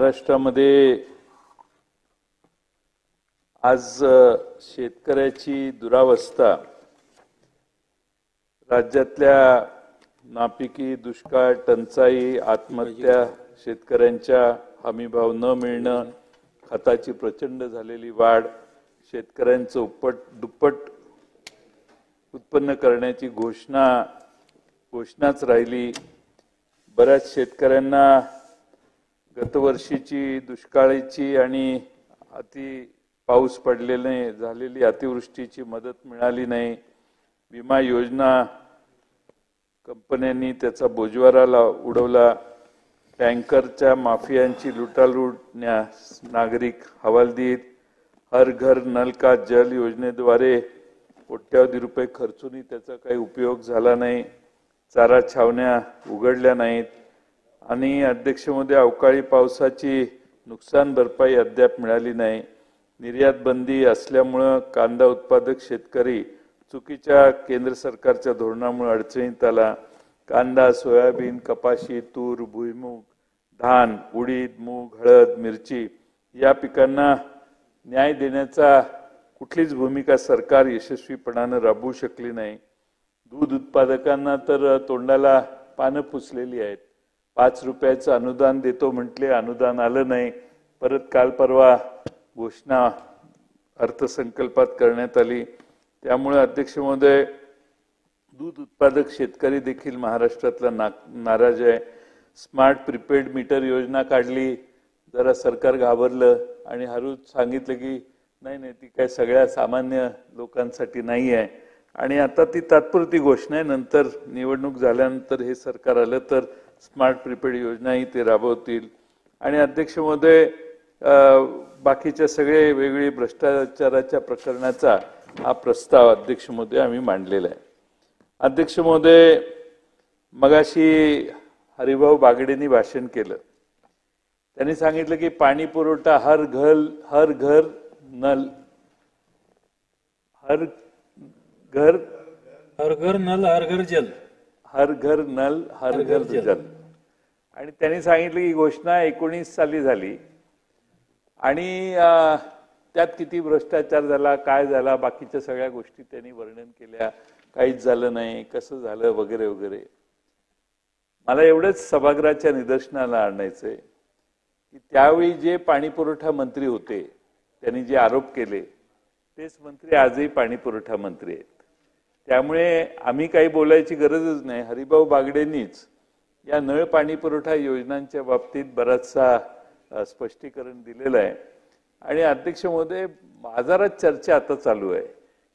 महाराष्ट्रामध्ये आज शेतकऱ्याची दुरावस्था, राज्यातल्या नापिकी, दुष्काळ, टंचाई, आत्महत्या, शेतकऱ्यांच्या हमीभाव न मिळणं, खताची प्रचंड झालेली वाढ, शेतकऱ्यांचं दुप्पट उत्पन्न करण्याची घोषणाच राहिली। बऱ्याच शेतकऱ्यांना गतवर्षीची दुष्काळाची आणि पाऊस पडलेले झालेली अतिवृष्टीची मदत मिळाली नाही। विमा योजना कंपन्यांनी त्याचा बोजवारा उडवला। टँकरच्या माफियांची लुटालूट नागरिक हवालदिल। हर घर नल का जल योजनेद्वारे कोट्यावधी रुपये खर्चूनही त्याचा काही उपयोग झाला नाही। चारा छावण्या उघडल्या नाहीत आणि अध्यक्ष महोदय, अवकाळी पावसाची नुकसान भरपाई अद्याप मिळाली नाही। निर्यात बंदी असल्यामुळे कांदा उत्पादक शेतकरी चुकीच्या केंद्र सरकारच्या धोरणामुळे अडचणीत आला। कांदा, सोयाबीन, कपाशी, तूर, भुईमूग, धान, उडीद, मूग, हळद, मिरची या पिकांना न्याय देण्याचा कुठलीच भूमिका सरकार यशस्वीपणाने राबवू शकली नाही। दूध उत्पादकांना तर तोंडाला पानं पुसलेली आहेत। 5 रुपयाचं अनुदान देतो म्हटले, अनुदान आलं नाही। परत काल परवा घोषणा अर्थसंकल्पात करण्यात आली। त्यामुळे अध्यक्ष महोदय, दूध उत्पादक शेतकरी देखील महाराष्ट्रातला नाराज आहे। स्मार्ट प्रीपेड मीटर योजना काढली, जरा सरकार घाबरलं आणि हळूच सांगितलं की नाही ती काय सगळ्या सामान्य लोकांसाठी नाही आहे आणि आता ती तात्पुरती घोषणा आहे। नंतर निवडणूक झाल्यानंतर हे सरकार आलं तर स्मार्ट प्रीपेड योजनाही ते राबवतील। आणि अध्यक्ष महोदय, बाकीच्या सगळे वेगवेगळे भ्रष्टाचाराच्या प्रकरणाचा हा प्रस्ताव अध्यक्ष महोदय आम्ही मांडलेला आहे। अध्यक्ष महोदय, मगाशी हरिभाऊ बागडेंनी भाषण केलं। त्यांनी सांगितलं की पाणी पुरवठा हर घर नल हर घर जल, हर घर नल हर घर जल। आणि त्यांनी सांगितलं की घोषणा 19 साली झाली आणि त्यात किती भ्रष्टाचार झाला, काय झाला, बाकीच्या सगळ्या गोष्टी त्यांनी वर्णन केल्या। काहीच झालं नाही, कसं झालं वगैरे वगैरे। मला एवढंच सभागृहाच्या निदर्शनाला आणायचंय की त्यावेळी जे पाणी पुरवठा मंत्री होते त्यांनी जे आरोप केले तेच मंत्री आजही पाणी पुरवठा मंत्री आहेत। त्यामुळे आम्ही काही बोलायची गरजच नाही। हरिभाऊ बागडेंनीच या नळ पाणी पुरवठा योजनांच्या बाबतीत बराचसा स्पष्टीकरण दिलेलं आहे। आणि अध्यक्ष महोदय, बाजारात चर्चा आता चालू आहे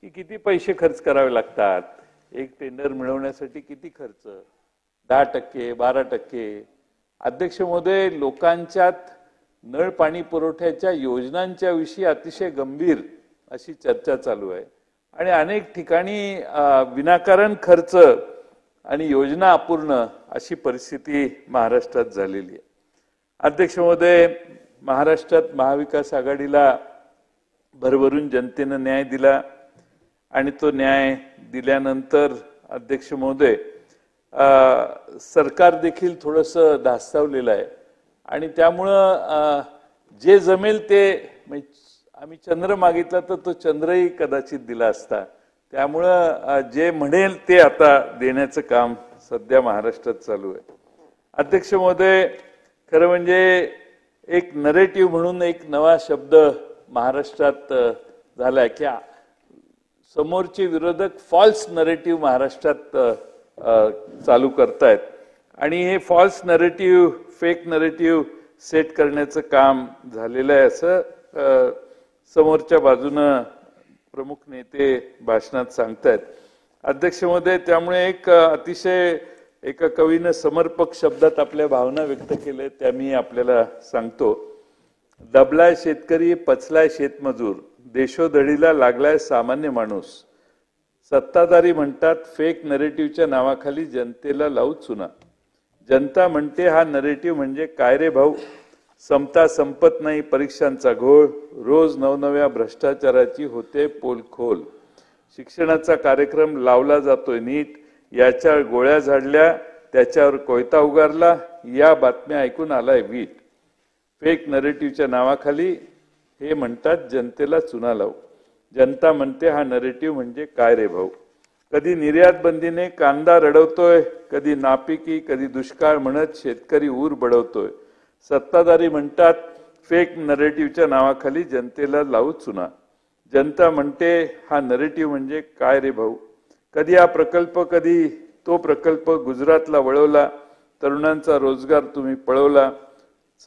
की किती पैसे खर्च करावे लागतात, एक टेंडर मिळवण्यासाठी किती खर्च, 10%, 12%। अध्यक्ष महोदय, लोकांच्यात नळ पाणी पुरवठ्याच्या योजनांच्या विषयी अतिशय गंभीर अशी चर्चा चालू आहे आणि अनेक ठिकाणी विनाकारण खर्च आणि योजना अपूर्ण अशी परिस्थिती महाराष्ट्रात झालेली आहे। अध्यक्ष महोदय, महाराष्ट्रात महाविकास आघाडीला भरभरून जनतेने न्याय दिला आणि तो न्याय दिल्यानंतर अध्यक्ष महोदय, सरकार देखील थोडंसं धास्तावलेलं आहे आणि त्यामुळं जे जमेल ते, आम्ही चंद्र मागितला तर तो चंद्रही कदाचित दिला असता। त्यामुळं जे म्हणेल ते आता देण्याचं काम सध्या महाराष्ट्रात चालू आहे। अध्यक्ष महोदय, खरं म्हणजे एक नरेटिव्ह म्हणून एक नवा शब्द महाराष्ट्रात झालाय की समोरचे विरोधक फॉल्स नरेटिव्ह महाराष्ट्रात चालू करतायत आणि हे false narrative, fake narrative set करण्याचं काम झालेलं आहे असं समोरच्या बाजूनं प्रमुख नेते भाषणात सांगतायत। अध्यक्ष महोदय, त्यामुळे एक अतिशय एका कवीनं समर्पक शब्दात आपल्या भावना व्यक्त केल्या, त्या मी आपल्याला सांगतो। दबलाय शेतकरी, पचलाय शेतमजूर, देशोधडीला लागलाय सामान्य माणूस। सत्ताधारी म्हणतात फेक नरेटिव्हच्या नावाखाली जनतेला लावू चुना। जनता म्हणते हा नरेटिव्ह म्हणजे काय रे भाऊ, समता संपत नाही परीक्षांचा घोळ, रोज नवनव्या भ्रष्टाचाराची होते पोलखोल। शिक्षणाचा कार्यक्रम लावला जातोय नीट, याच्या गोळ्या झाडल्या त्याच्यावर कोयता उगारला, या बातम्या ऐकून आलाय वीट। फेक नरेटिव्हच्या नावाखाली हे म्हणतात जनतेला चुना लावू. जनता म्हणते हा नरेटिव्ह म्हणजे काय रे भाऊ. कधी निर्यात बंदीने कांदा रडवतोय, कधी नापिकी, कधी दुष्काळ म्हणत शेतकरी ऊर बडवतोय. सत्ताधारी म्हणतात फेक नरेटिव्हच्या नावाखाली जनतेला लावू चुना. जनता म्हणते हा नरेटिव्ह म्हणजे काय रे भाऊ. कधी हा प्रकल्प, कधी तो प्रकल्प गुजरातला वळवला. तरुणांचा रोजगार तुम्ही पळवला.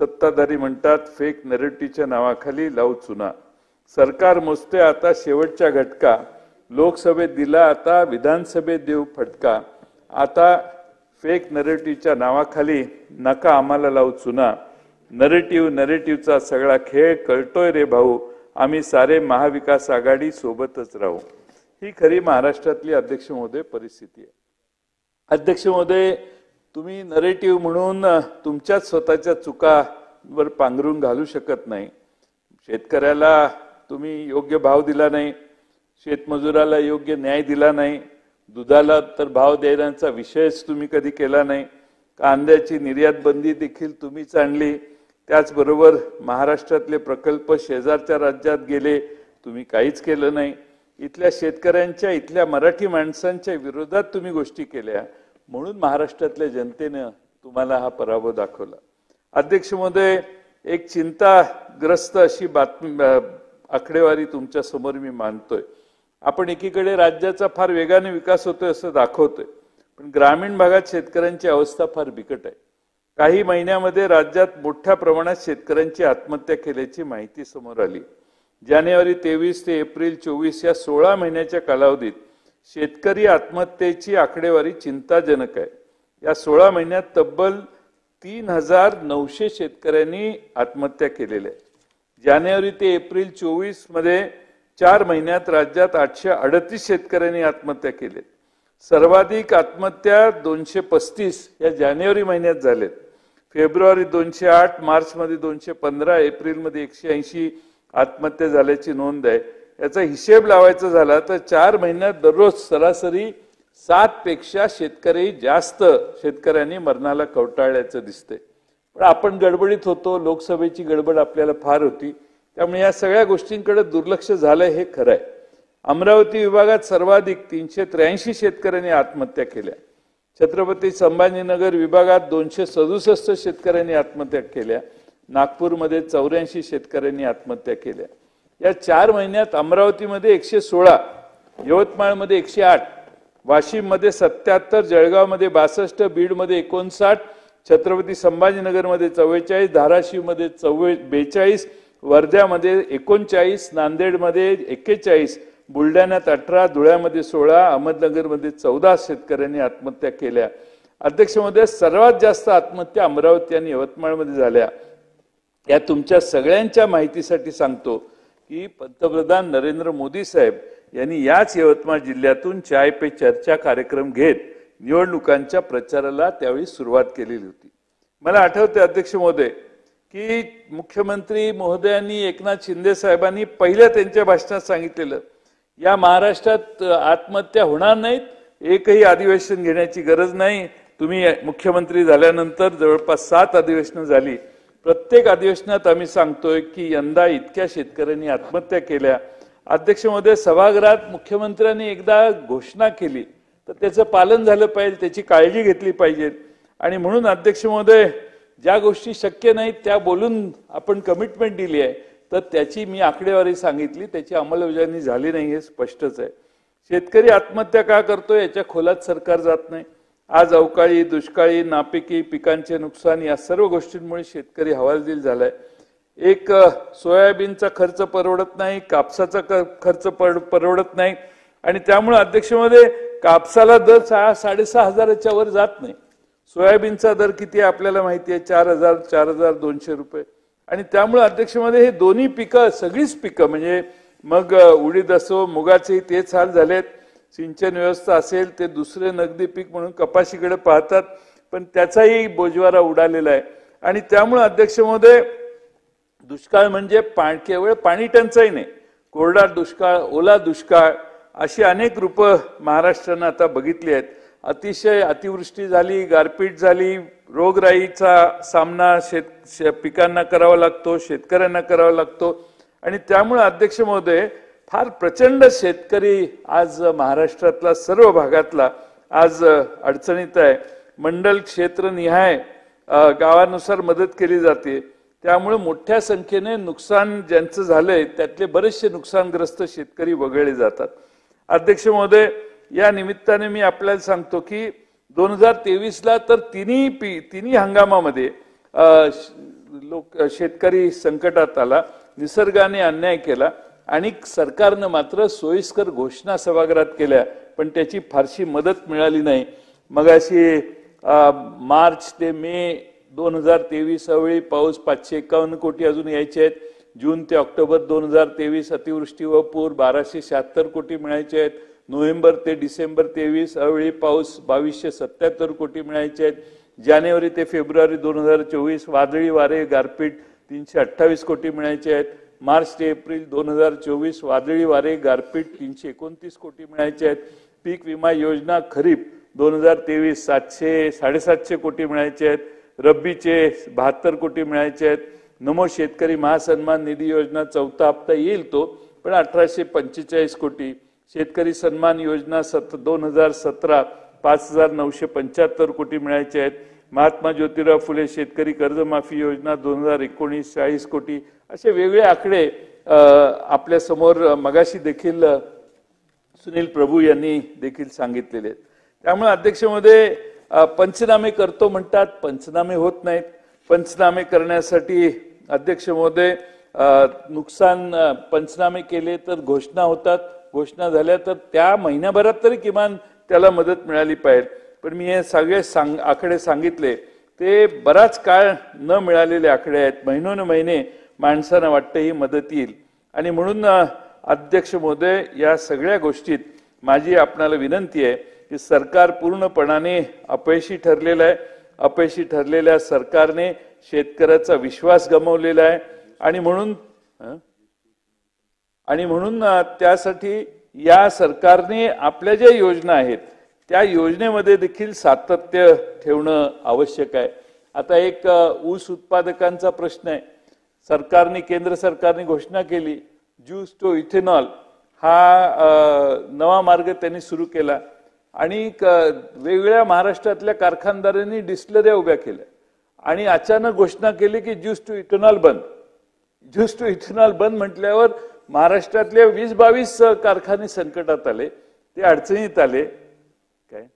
सत्ताधारी म्हणतात फेक नरेटिव्हच्या नावाखाली लावू चुना. सरकार मोजते आता शेवटच्या घटका. लोकसभेत दिला, आता विधानसभेत देऊ फटका. आता फेक नरेटिव्हच्या नावाखाली नका आम्हाला लावू चुना. नरेटिव्हचा सगळा खेळ कळतोय रे भाऊ. आम्ही सारे महाविकास आघाडी सोबतच राहू. ही खरी महाराष्ट्रातली अध्यक्ष महोदय परिस्थिती आहे. अध्यक्ष महोदय, तुम्ही नरेटिव्ह म्हणून तुमच्याच स्वतःच्या चुकांवर पांघरून घालू शकत नाही. शेतकऱ्याला तुम्ही योग्य भाव दिला नाही, शेतमजुराला योग्य न्याय दिला नाही, दुधाला तर भाव देण्याचा विषयच तुम्ही कधी केला नाही. कांद्याची निर्यात बंदी देखील तुम्हीच आणली. त्याचबरोबर महाराष्ट्रातले प्रकल्प शेजारच्या राज्यात गेले, तुम्ही काहीच केलं नाही. इथल्या शेतकऱ्यांच्या, इथल्या मराठी माणसांच्या विरोधात तुम्ही गोष्टी केल्या, म्हणून महाराष्ट्रातल्या जनतेने तुम्हाला हा पराभव दाखवला. अध्यक्ष महोदय, एक चिंताग्रस्त अशी आकडेवारी तुमच्या समोर मी मांडतोय. आपण एकीकडे राज्याचा फार वेगाने विकास होतोय असं दाखवतोय, पण ग्रामीण भागात शेतकऱ्यांची अवस्था फार बिकट आहे. काही महिन्यामध्ये राज्यात मोठ्या प्रमाणात शेतकऱ्यांची आत्महत्या केल्याची माहिती समोर आली. जानेवारी 23 ते एप्रिल 24 या 16 महिन्याच्या कालावधीत शेतकरी आत्महत्येची आकडेवारी चिंताजनक आहे. या 16 महिन्यात तब्बल 3900 शेतकऱ्यांनी आत्महत्या केलेल्या आहे. जानेवारी ते एप्रिल 24 मध्ये 4 महिन्यात राज्यात 838 शेतकऱ्यांनी आत्महत्या केल्या. सर्वाधिक आत्महत्या 235 या जानेवारी महिन्यात झालेत. फेब्रुवारी 208, मार्च मध्ये 215, एप्रिल मध्ये 180 आत्महत्या झाल्याची नोंद आहे. याचा हिशेब लावायचा झाला तर 4 महिन्यात दररोज सरासरी 7 पेक्षा जास्त शेतकऱ्यांनी मरणाला कवटाळल्याचं दिसतंय. पण आपण गडबडीत होतो, लोकसभेची गडबड आपल्याला फार होती, त्यामुळे या सगळ्या गोष्टींकडे दुर्लक्ष झालंय हे खरं आहे. अमरावती विभागात सर्वाधिक 383 शेतकऱ्यांनी आत्महत्या केल्या. छत्रपती संभाजीनगर विभागात 267 शेतकऱ्यांनी आत्महत्या केल्या. नागपूरमध्ये 84 शेतकऱ्यांनी आत्महत्या केल्या. या 4 महिन्यात अमरावतीमध्ये 116, यवतमाळमध्ये 108, वाशिममध्ये 77, जळगावमध्ये 62, बीडमध्ये 59, छत्रपती संभाजीनगरमध्ये 44, धाराशिवमध्ये 42, वर्ध्यामध्ये 39, नांदेडमध्ये 41, बुलढाण्यात 18, धुळ्यामध्ये 16, अहमदनगरमध्ये 14 शेतकऱ्यांनी आत्महत्या केल्या. अध्यक्ष महोदय, सर्वात जास्त आत्महत्या अमरावती आणि यवतमाळमध्ये झाल्या. या तुमच्या सगळ्यांच्या माहितीसाठी सांगतो की पंतप्रधान नरेंद्र मोदी साहेब यांनी याच यवतमाळ जिल्ह्यातून चाय पे चर्चा कार्यक्रम घेत निवडणुकांच्या प्रचाराला त्यावेळी सुरुवात केलेली होती. मला आठवते अध्यक्ष महोदय की मुख्यमंत्री महोदयांनी एकनाथ शिंदे साहेबांनी पहिल्या त्यांच्या भाषणात सांगितलेलं, या महाराष्ट्रात आत्महत्या होणार नाहीत, एकही अधिवेशन घेण्याची गरज नाही. तुम्ही मुख्यमंत्री झाल्यानंतर जवळपास 7 अधिवेशनं झाली. प्रत्येक अधिवेशनात आम्ही सांगतोय की यंदा इतक्या शेतकऱ्यांनी आत्महत्या केल्या. अध्यक्ष महोदय, सभागृहात मुख्यमंत्र्यांनी एकदा घोषणा केली तर त्याचं पालन झालं पाहिजे, त्याची काळजी घेतली पाहिजे. आणि म्हणून अध्यक्ष महोदय, ज्या गोष्टी शक्य नाहीत त्या बोलून आपण कमिटमेंट दिली आहे, तर त्याची मी आकडेवारी सांगितली, त्याची अंमलबजावणी झाली नाही हे स्पष्टच आहे. शेतकरी आत्महत्या का करतोय याच्या खोलात सरकार जात नाही. आज अवकाळी, दुष्काळी, नापिकी, पिकांचे नुकसान या सर्व गोष्टींमुळे शेतकरी हवालदिल झालाय. एक सोयाबीनचा खर्च परवडत नाही, कापसाचा खर्च परवडत नाही आणि त्यामुळे अध्यक्ष महोदय कापसाला दर 6,500 वर जात नाही. सोयाबीनचा दर किती आहे आपल्याला माहिती आहे, 4,200 रुपये. आणि त्यामुळे अध्यक्ष महोदय हे दोन्ही पिकं, सगळीच पिकं म्हणजे मग उडीद असो, मुगाचे तेच हाल झालेत. सिंचन व्यवस्था असेल ते दुसरे नगदी पीक म्हणून कपाशीकडे पाहतात, पण त्याचाही बोजवारा उडालेला आहे. आणि त्यामुळे अध्यक्ष महोदय दुष्काळ म्हणजे केवळ पाणी टंचाई नाही, कोरडा दुष्काळ, ओला दुष्काळ अशी अनेक रूपं महाराष्ट्रानं आता बघितली आहेत. अतिशय अतिवृष्टी झाली, गारपीट झाली, रोगराईचा सामना पिकांना करावा लागतो, शेतकऱ्यांना करावा लागतो आणि त्यामुळे अध्यक्ष महोदय फार प्रचंड शेतकरी आज महाराष्ट्रातला सर्व भागातला आज अडचणीत आहे. मंडल क्षेत्र निहाय गावानुसार मदत केली जाते. त्यामुळे मोठ्या संख्येने नुकसान ज्यांचं झालंय त्यातले बरेचसे नुकसानग्रस्त शेतकरी वगळले जातात. अध्यक्ष महोदय, या निमित्ताने मी आपल्याला सांगतो की 2023ला तर तिन्ही हंगामामध्ये शेतकरी संकटात आला, निसर्गाने अन्याय केला आणि सरकारनं मात्र सोयीस्कर घोषणा सभागृहात केल्या, पण त्याची फारशी मदत मिळाली नाही. मगाशी मार्च ते मे 2023 अवेळी पाऊस 551 कोटी अजून यायचे आहेत. जून ते ऑक्टोबर 2023 अतिवृष्टी व पूर 1276 कोटी मिळायचे आहेत. नोव्हेंबर ते डिसेंबर 23 अवेळी पाऊस 2277 कोटी मिळायचे आहेत. जानेवारी ते फेब्रुवारी 2024 वादळी वारे गारपीट 328 कोटी मिळायचे आहेत. मार्च ते एप्रिल 2024 वादळी वारे गारपीट 329 कोटी मिळायचे आहेत. पीक विमा योजना खरीप 2023 700-750 कोटी मिळायचे आहेत. रब्बीचे 72 कोटी मिळायचे आहेत. नमो शेतकरी महासन्मान निधी योजना चौथा हप्ता येईल तो, पण 1845 कोटी. शेतकरी सन्मान योजना 2017 5975 कोटी मिळायचे आहेत. महात्मा ज्योतिराव फुले शेतकरी कर्जमाफी योजना 2019 40 कोटी. असे वेगळे आकडे आपल्या समोर मगाशी देखील सुनील प्रभू यांनी देखील सांगितलेले आहेत. त्यामुळे अध्यक्ष महोदय, पंचनामे करतो म्हणतात, पंचनामे होत नाहीत. पंचनामे करण्यासाठी अध्यक्ष महोदय नुकसान पंचनामे केले तर घोषणा होतात, घोषणा झाल्या तर त्या महिन्याभरात तरी किमान त्याला मदत मिळाली पाहिजे. पण मी हे सगळे आकडे सांगितले ते बराच काळ न मिळालेले आकडे आहेत. महिने माणसांना वाटतं ही मदत येईल. आणि म्हणून अध्यक्ष महोदय, या सगळ्या गोष्टीत माझी आपणाला विनंती आहे की सरकार पूर्णपणाने अपयशी ठरलेलं आहे. अपयशी ठरलेल्या सरकारने शेतकऱ्याचा विश्वास गमावलेला आहे आणि म्हणून त्यासाठी या सरकारने आपल्या ज्या योजना आहेत त्या योजनेमध्ये देखील सातत्य ठेवणं आवश्यक आहे. आता एक ऊस उत्पादकांचा प्रश्न आहे. केंद्र सरकारने घोषणा केली ज्यूस टू इथेनॉल हा नवा मार्ग त्यांनी सुरू केला आणि वेगवेगळ्या महाराष्ट्रातल्या कारखानदारांनी डिस्टिलऱ्या उभ्या केल्या आणि अचानक घोषणा केली की ज्यूस टू इथेनॉल बंद. ज्यूस टू इथेनॉल बंद म्हटल्यावर महाराष्ट्रातले 20-22 कारखाने संकटात आले, ते अडचणीत आले. काय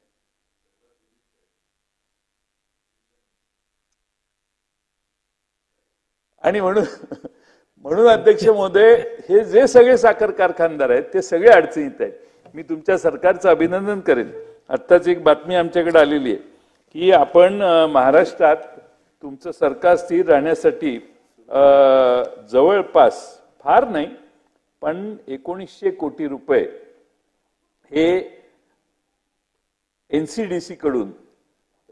आणि म्हणून अध्यक्ष महोदय, हे जे सगळे साखर कारखानदार आहेत ते सगळे अडचणीत आहेत. मी तुमच्या सरकारचं अभिनंदन करेन. आत्ताच एक बातमी आमच्याकडे आलेली आहे की आपण महाराष्ट्रात तुमचं सरकार स्थिर राहण्यासाठी जवळपास फार नाही पण 1900 कोटी रुपये हे NCDC कडून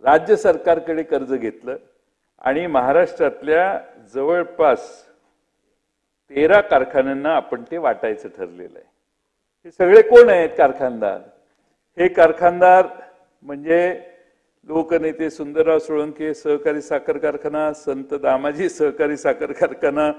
राज्य सरकारकडे कर्ज घेतलं आणि महाराष्ट्रातल्या जवळपास 13 कारखान्यांना आपण ते वाटायचं ठरलेलं आहे. हे सगळे कोण आहेत कारखानदार? हे कारखानदार म्हणजे लोकनेते सुंदरराव सोळंके सहकारी साखर कारखाना, संत दामाजी सहकारी साखर कारखाना,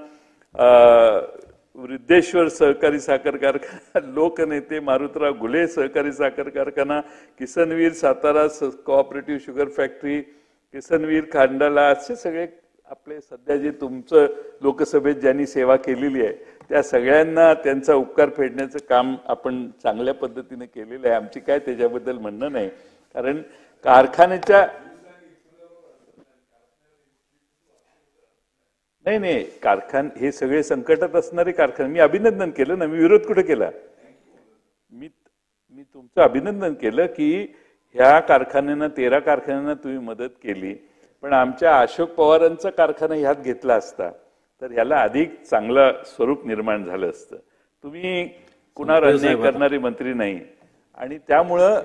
वृद्धेश्वर सहकारी साखर कारखाना, लोकनेते मारुतराव घुले सहकारी साखर कारखाना, Kisan Veer Satara cooperative sugar factory, Kisan Veer खांडाला, असे सगळे आपले सध्या जे तुमचं लोकसभेत ज्यांनी सेवा केलेली आहे त्या सगळ्यांना त्यांचा उपकार फेडण्याचं काम आपण चांगल्या पद्धतीने केलेलं आहे. आमची काय त्याच्याबद्दल म्हणणं नाही, कारण कारखान्याच्या नाही हे सगळे संकटात असणारे कारखाने. मी अभिनंदन केलं ना, मी विरोध कुठे केला? मी तुमचं अभिनंदन केलं की ह्या कारखान्यांना 13 कारखान्यांना तुम्ही मदत केली, पण आमच्या अशोक पवारांचा कारखाना ह्यात घेतला असता तर ह्याला अधिक चांगलं स्वरूप निर्माण झालं असतं. तुम्ही कुणावर अन्याय करणारे मंत्री नाही आणि त्यामुळं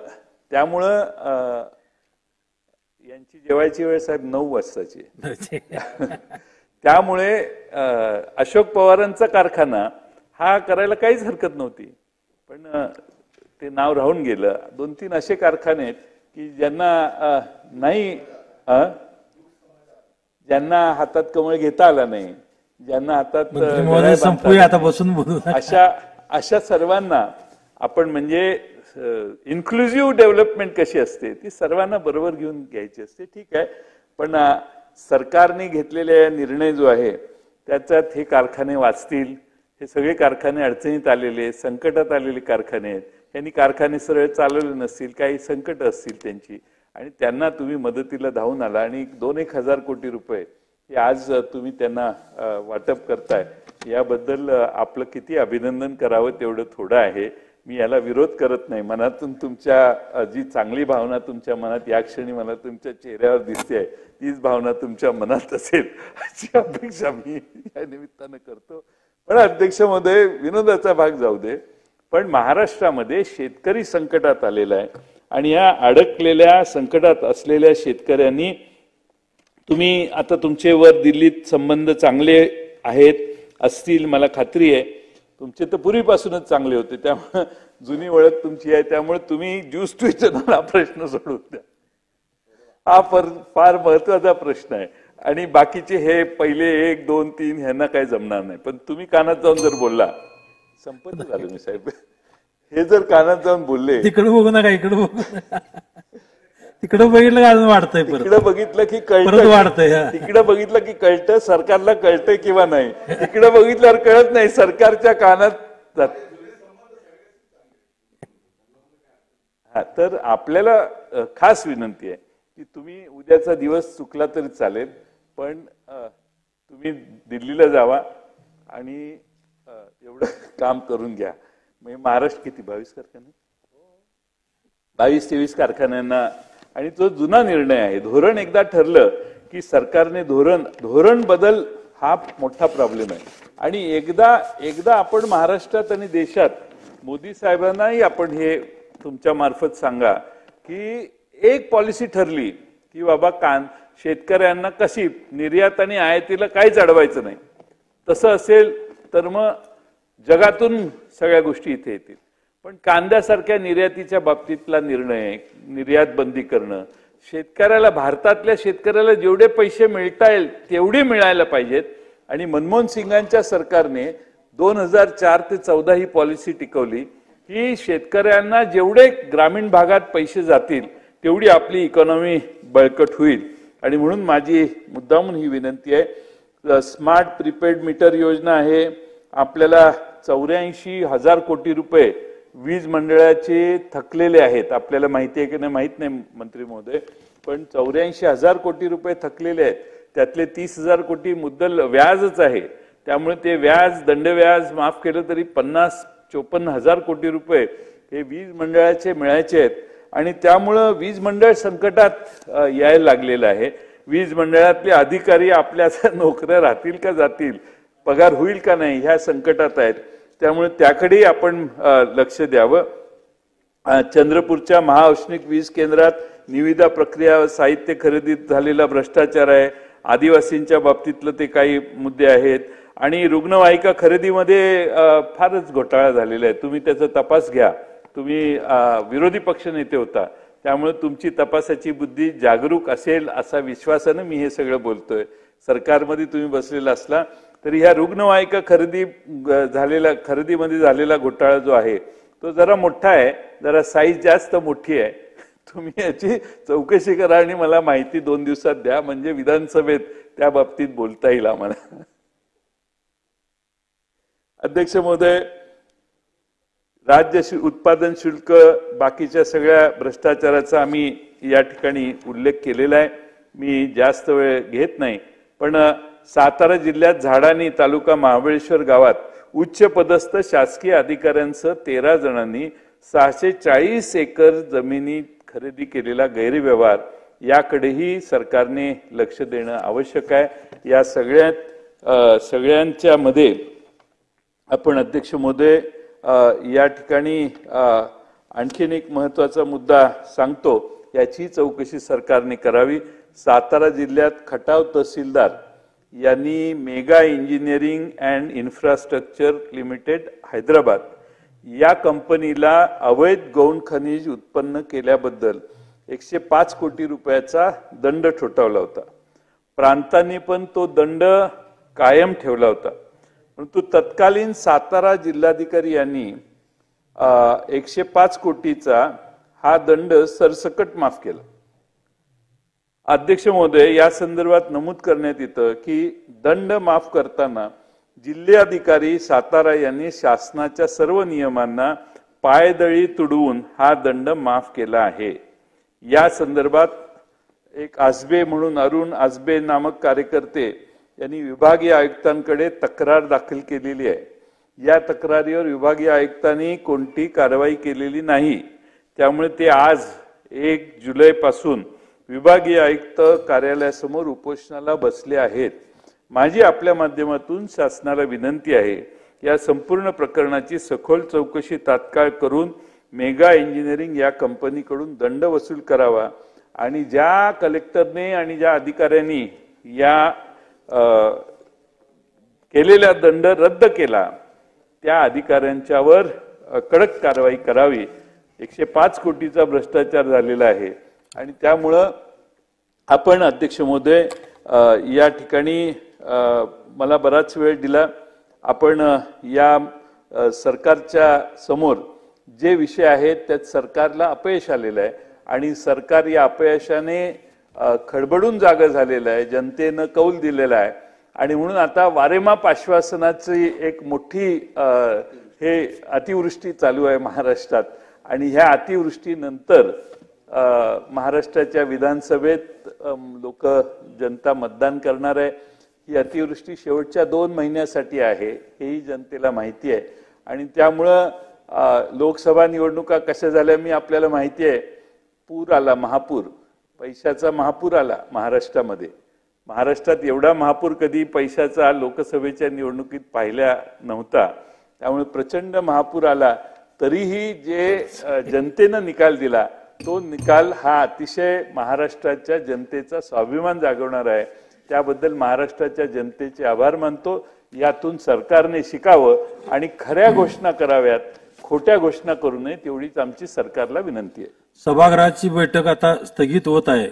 यांची जेवायची वेळ साहेब 9 वाजताची. त्यामुळे अशोक पवारांचा कारखाना हा करायला काहीच हरकत नव्हती, पण ते नाव राहून गेलं. 2-3 असे कारखाने आहेत की ज्यांना नाही ज्यांना हातात कमळ घेता आला नाही, ज्यांना हातात संपूया आता बसून बोलू, अशा सर्वांना आपण म्हणजे इन्क्लुझिव्ह डेव्हलपमेंट कशी असते ती सर्वांना बरोबर घेऊन घ्यायची असते. ठीक आहे, पण सरकारने घेतलेला निर्णय जो आहे त्याच्यात हे कारखाने वाचतील, हे सगळे कारखाने अडचणीत आलेले, संकटात आलेले कारखाने आहेत, यांनी कारखाने सरळ चालवले नसतील, काही संकट असतील त्यांची, आणि त्यांना तुम्ही मदतीला धावून आला आणि 2-1 हजार कोटी रुपये हे आज तुम्ही त्यांना वाटप करताय, याबद्दल आपलं किती अभिनंदन करावं तेवढं थोडं आहे. मी याला विरोध करत नाही. मनातून तुमच्या जी चांगली भावना तुमच्या मनात या क्षणी मला तुमच्या चेहऱ्यावर दिसते आहे, तीच भावना तुमच्या मनात असेल अशी अपेक्षा मी या निमित्तानं करतो. पण अध्यक्ष महोदय, विनोदाचा भाग जाऊ दे, पण महाराष्ट्रामध्ये शेतकरी संकटात आलेला आहे आणि या अडकलेल्या संकटात असलेल्या शेतकऱ्यांनी, तुम्ही आता तुमचे वर दिल्लीत संबंध चांगले आहेत असतील, मला खात्री आहे, तुमचे तर पूर्वीपासूनच चांगले होते, त्यामुळे जुनी ओळख तुमची आहे, त्यामुळे तुम्ही ज्यूस टू इथेनॉल हा प्रश्न सोडून द्या. हा फार महत्वाचा प्रश्न आहे. आणि बाकीचे हे पहिले 1, 2, 3 ह्यांना काही जमणार नाही. पण तुम्ही कानात जाऊन जर बोलला, संपत झालं मी साहेब, हे जर कानात जाऊन बोलले, तिकडे बघू नका इकडे बघू नका, तिकडे बघितलं का अजून वाढतंय, तिकडे बघितलं की कळतं, वाढतंय, तिकडे बघितलं की कळतं सरकारला कळतंय किंवा नाही, तिकडे बघितल्यावर कळत नाही, सरकारच्या कानात जात. हा, तर आपल्याला खास विनंती आहे की तुम्ही उद्याचा दिवस चुकला तरी चालेल, पण तुम्ही दिल्लीला जावा आणि एवढं काम करून घ्या. म्हणजे महाराष्ट्र किती 22 कारखाने, 22-23 कारखान्यांना, आणि तो जुना निर्णय आहे. धोरण एकदा ठरलं की सरकारने धोरण बदल हा मोठा प्रॉब्लेम आहे. आणि एकदा आपण महाराष्ट्रात आणि देशात मोदी साहेबांनाही आपण हे तुमच्या मार्फत सांगा की एक पॉलिसी ठरली की बाबा शेतकऱ्यांना कशी निर्यात आणि आयातीला काहीच अडवायचं नाही, तसं असेल तर मग जगातून सगळ्या गोष्टी इथे येतील. पण कांद्यासारख्या निर्यातीच्या बाबतीतला निर्णय, निर्यात बंदी करणं, शेतकऱ्याला, भारतातल्या शेतकऱ्याला जेवढे पैसे मिळता येईल तेवढे मिळायला पाहिजेत. आणि मनमोहन सिंगांच्या सरकारने 2004 ते 14 ही पॉलिसी टिकवली की शेतकऱ्यांना जेवढे ग्रामीण भागात पैसे जातील तेवढी आपली इकॉनॉमी बळकट होईल. आणि म्हणून माझी मुद्दामून ही विनंती आहे, स्मार्ट प्रीपेड मीटर योजना आहे, आपल्याला 84,000 कोटी रुपये वीज मंडळाचे थकलेले आहेत. आपल्याला माहिती आहे की नाही माहित नाही मंत्री महोदय, पण 84,000 कोटी रुपये थकलेले आहेत. त्यातले 30,000 कोटी मुद्दल व्याजच आहे. त्यामुळे ते व्याज, दंडव्याज माफ केलं तरी 54,000 कोटी रुपये हे वीज मंडळाचे मिळायचे आहेत. आणि त्यामुळं वीज मंडळ संकटात यायला लागलेलं आहे. वीज मंडळातले अधिकारी आपल्या नोकऱ्या राहतील का जातील, पगार होईल का नाही, ह्या संकटात आहेत. त्यामुळे त्याकडेही आपण लक्ष द्यावं. चंद्रपूरच्या महाऔष्णिक वीज केंद्रात निविदा प्रक्रिया, साहित्य खरेदीत झालेला भ्रष्टाचार आहे, आदिवासींच्या बाबतीतलं ते काही मुद्दे आहेत, आणि रुग्णवाहिका खरेदीमध्ये फारच घोटाळा झालेला आहे. तुम्ही त्याचा तपास घ्या. तुम्ही विरोधी पक्ष नेते होता, त्यामुळे तुमची तपासाची बुद्धी जागरूक असेल असा विश्वासानं मी हे सगळं बोलतोय. सरकारमध्ये तुम्ही बसलेला असला तरी ह्या रुग्णवाहिका खरेदीमध्ये झालेला घोटाळा जो आहे तो जरा मोठा आहे, जरा साईज जास्त मोठी आहे. तुम्ही याची चौकशी करा आणि मला माहिती 2 दिवसात द्या, म्हणजे विधानसभेत त्या बाबतीत बोलता येईल आम्हाला. अध्यक्ष महोदय, राज्य उत्पादन शुल्क, बाकीच्या सगळ्या भ्रष्टाचाराचा आम्ही या ठिकाणी उल्लेख केलेला आहे. मी जास्त वेळ घेत नाही, पण सातारा जिल्ह्यात झाडानी तालुका महाबळेश्वर गावात उच्च पदस्थ शासकीय अधिकाऱ्यांसह 13 जणांनी 640 एकर जमिनी खरेदी केलेला गैरव्यवहार, याकडेही सरकारने लक्ष देणं आवश्यक आहे. या सगळ्यांच्या मध्ये आपण अध्यक्ष महोदय या ठिकाणी आणखीन एक महत्त्वाचा मुद्दा सांगतो, याची चौकशी सरकारने करावी. सातारा जिल्ह्यात खटाव तहसीलदार यांनी mega engineering and infrastructure limited Hyderabad या कंपनीला अवैध गौण खनिज उत्पन्न केल्याबद्दल 105 कोटी रुपयाचा दंड ठोठावला होता. प्रांतांनी पण तो दंड कायम ठेवला होता. परंतु तत्कालीन सातारा जिल्हाधिकारी यांनी 105 कोटीचा हा दंड सरसकट माफ केला. अध्यक्ष महोदय, या संदर्भात नमूद करण्यात येतं की दंड माफ करताना जिल्हाधिकारी सातारा यांनी शासनाच्या सर्व नियमांना पायदळी तुडवून हा दंड माफ केला आहे. या संदर्भात एक आसबे म्हणून अरुण आसबे नामक कार्यकर्ते यांनी विभागीय आयुक्तांकडे तक्रार दाखल केलेली आहे. या तक्रारीवर विभागीय आयुक्तांनी कोणती कारवाई केलेली नाही. त्यामुळे ते आज 1 जुलै पासून विभागीय आयुक्त कार्यालयासमोर उपोषणाला बसले आहेत. माझी आपल्या माध्यमातून शासनाला विनंती आहे, या संपूर्ण प्रकरणाची सखोल चौकशी तात्काळ करून मेगा इंजिनिअरिंग या कंपनीकडून दंड वसूल करावा आणि ज्या कलेक्टरने आणि ज्या अधिकाऱ्यांनी या केलेला दंड रद्द केला त्या अधिकाऱ्यांच्यावर कडक कारवाई करावी. 105 कोटीचा भ्रष्टाचार झालेला आहे आणि त्यामुळं आपण अध्यक्ष महोदय या ठिकाणी मला बराच वेळ दिला. आपण या सरकारच्या समोर जे विषय आहेत त्यात सरकारला अपयश आलेलं आहे आणि सरकार या अपयशाने खडबडून जागा झालेलं आहे. जनतेनं कौल दिलेला आहे आणि म्हणून आता वारेमाप आश्वासनाची एक मोठी हे अतिवृष्टी चालू आहे महाराष्ट्रात आणि ह्या अतिवृष्टीनंतर महाराष्ट्राच्या विधानसभेत जनता मतदान करणार आहे. ही अतिवृष्टी शेवटच्या 2 महिन्यासाठी आहे हेही जनतेला माहिती आहे आणि त्यामुळं लोकसभा निवडणुका कशा झाल्या मी आपल्याला माहिती आहे. पूर आला, महापूर, पैशाचा महापूर आला महाराष्ट्रामध्ये. महाराष्ट्रात एवढा महापूर कधी पैशाचा लोकसभेच्या निवडणुकीत पाहिला नव्हता. त्यामुळे प्रचंड महापूर आला तरीही जे जनतेनं निकाल दिला तो निकाल हा अतिशय महाराष्ट्राच्या जनतेचा स्वाभिमान जागवणार आहे. त्याबद्दल महाराष्ट्राच्या जनतेचे आभार मानतो. यातून सरकारने शिकावं आणि खऱ्या घोषणा कराव्यात, खोट्या घोषणा करू नये, तेवढीच आमची सरकारला विनंती आहे. सभागृहाची बैठक आता स्थगित होत आहे.